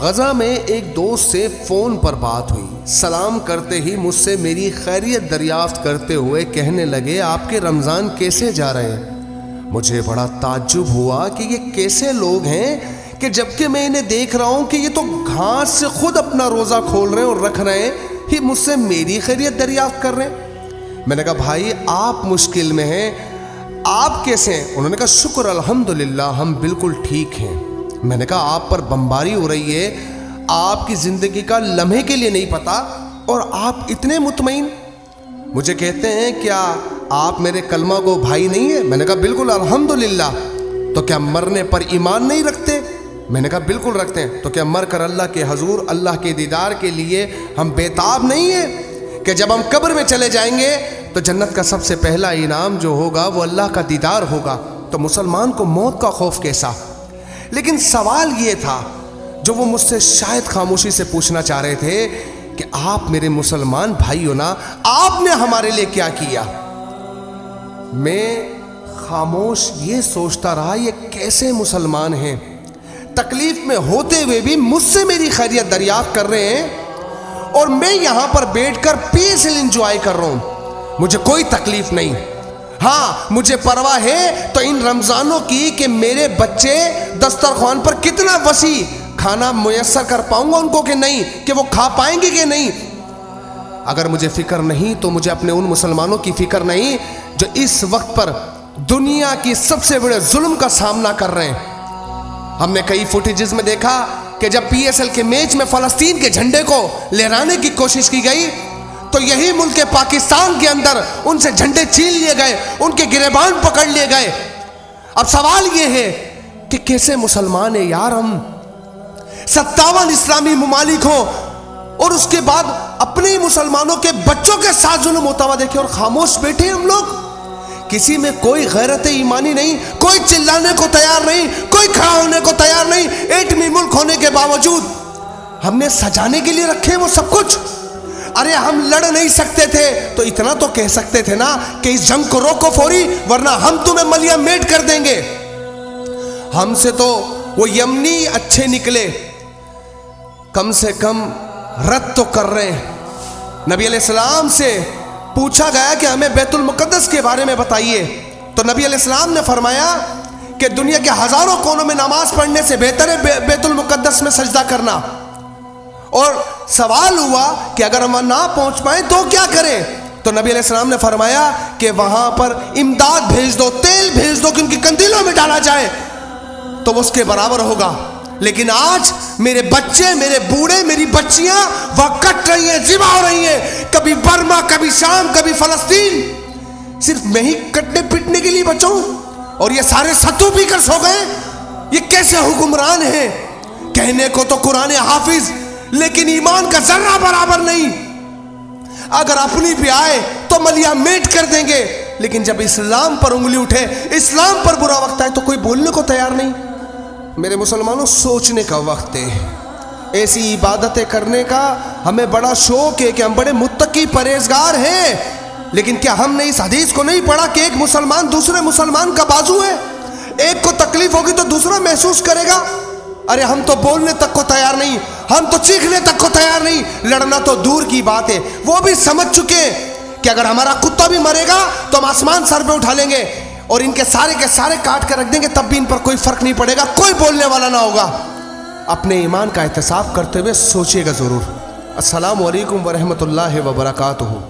गजा में एक दोस्त से फ़ोन पर बात हुई। सलाम करते ही मुझसे मेरी खैरियत दरियाफ्त करते हुए कहने लगे, आपके रमज़ान कैसे जा रहे हैं। मुझे बड़ा ताज्जुब हुआ कि ये कैसे लोग हैं कि जबकि मैं इन्हें देख रहा हूँ कि ये तो घास से खुद अपना रोज़ा खोल रहे हैं और रख रहे हैं, ही मुझसे मेरी खैरियत दरियाफ्त कर रहे हैं। मैंने कहा, भाई आप मुश्किल में हैं, आप कैसे हैं। उन्होंने कहा, शुक्र अल्हम्दुलिल्लाह हम बिल्कुल ठीक हैं। मैंने कहा, आप पर बमबारी हो रही है, आपकी ज़िंदगी का लम्हे के लिए नहीं पता और आप इतने मुतमईन। मुझे कहते हैं, क्या आप मेरे कलमा को भाई नहीं है। मैंने कहा, बिल्कुल अल्हम्दुलिल्लाह। तो क्या मरने पर ईमान नहीं रखते। मैंने कहा, बिल्कुल रखते हैं। तो क्या मर कर अल्लाह के हजूर अल्लाह के दीदार के लिए हम बेताब नहीं है कि जब हम कब्र में चले जाएंगे तो जन्नत का सबसे पहला इनाम जो होगा वो अल्लाह का दीदार होगा। तो मुसलमान को मौत का खौफ कैसा। लेकिन सवाल ये था जो वो मुझसे शायद खामोशी से पूछना चाह रहे थे कि आप मेरे मुसलमान भाई हो ना, आपने हमारे लिए क्या किया। मैं खामोश ये सोचता रहा, ये कैसे मुसलमान हैं, तकलीफ में होते हुए भी मुझसे मेरी खैरियत दरियाफ्त कर रहे हैं और मैं यहां पर बैठकर पीसफुल एंजॉय कर रहा हूं, मुझे कोई तकलीफ नहीं। हाँ, मुझे परवाह है तो इन रमज़ानों की कि मेरे बच्चे दस्तरखान पर कितना वसी खाना मुयस्सर कर पाऊंगा उनको कि नहीं, कि वो खा पाएंगे कि नहीं। अगर मुझे फिक्र नहीं तो मुझे अपने उन मुसलमानों की फिक्र नहीं जो इस वक्त पर दुनिया की सबसे बड़े जुल्म का सामना कर रहे हैं। हमने कई फुटेजेस में देखा कि जब PSL के मैच में फ़लस्तीन के झंडे को लहराने की कोशिश की गई तो यही मुल्क पाकिस्तान के अंदर उनसे झंडे छीन लिए गए, उनके गिरेबान पकड़ लिए गए। अब सवाल ये है कि कैसे मुसलमान है यार हम, 57 इस्लामी मुमालिक हो और उसके बाद अपने मुसलमानों के बच्चों के साथ जुल्म होता हुआ देखे और खामोश बैठे हम लोग। किसी में कोई गैरत ईमानी नहीं, कोई चिल्लाने को तैयार नहीं, कोई खड़ा होने को तैयार नहीं। एटमी मुल्क होने के बावजूद हमने सजाने के लिए रखे वो सब कुछ। अरे हम लड़ नहीं सकते थे तो इतना तो कह सकते थे ना कि इस जंग को रोको फौरी, वरना हम तुम्हें मलिया मेट कर देंगे। हमसे तो वो यमनी अच्छे निकले, कम से कम रद्द तो कर रहे हैं। नबी अलैहिस्सलाम से पूछा गया कि हमें बैतुल मुकद्दस के बारे में बताइए, तो नबी अलैहिस्सलाम ने फरमाया कि दुनिया के हजारों कोनों में नमाज पढ़ने से बेहतर है बैतुल मुकद्दस में सजदा करना। और सवाल हुआ कि अगर हम ना पहुंच पाए तो क्या करें, तो नबी अलैहिस्सलाम ने फरमाया कि वहां पर इमदाद भेज दो, तेल भेज दो कि उनकी कंदीलों में डाला जाए तो वो उसके बराबर होगा। लेकिन आज मेरे बच्चे, मेरे बूढ़े, मेरी बच्चियां वह कट रही हैं, जिबा हो रही हैं, कभी बर्मा, कभी शाम, कभी फलस्तीन। सिर्फ मैं ही कटने पिटने के लिए बचा हूं और ये सारे सत्तू पीकर सो गए। ये कैसे हुक्मरान हैं। कहने को तो कुरान हाफिज, लेकिन ईमान का जर्रा बराबर नहीं। अगर अपनी भी आए तो मलिया मेट कर देंगे, लेकिन जब इस्लाम पर उंगली उठे, इस्लाम पर बुरा वक्त आए तो कोई बोलने को तैयार नहीं। मेरे मुसलमानों, सोचने का वक्त है। ऐसी इबादतें करने का हमें बड़ा शौक है कि हम बड़े मुत्तकी परहेजगार हैं, लेकिन क्या हमने इस हदीस को नहीं पढ़ा कि एक मुसलमान दूसरे मुसलमान का बाजू है। एक को तकलीफ होगी तो दूसरा महसूस करेगा। अरे हम तो बोलने तक को तैयार नहीं, हम तो चीखने तक को तैयार नहीं, लड़ना तो दूर की बात है। वो भी समझ चुके कि अगर हमारा कुत्ता भी मरेगा तो हम आसमान सर पे उठा लेंगे और इनके सारे के सारे काट कर रख देंगे, तब भी इन पर कोई फर्क नहीं पड़ेगा, कोई बोलने वाला ना होगा। अपने ईमान का एहतिसाब करते हुए सोचिएगा ज़रूर। अस्सलामु अलैकुम वरहमतुल्लाहि वबरकातुहू।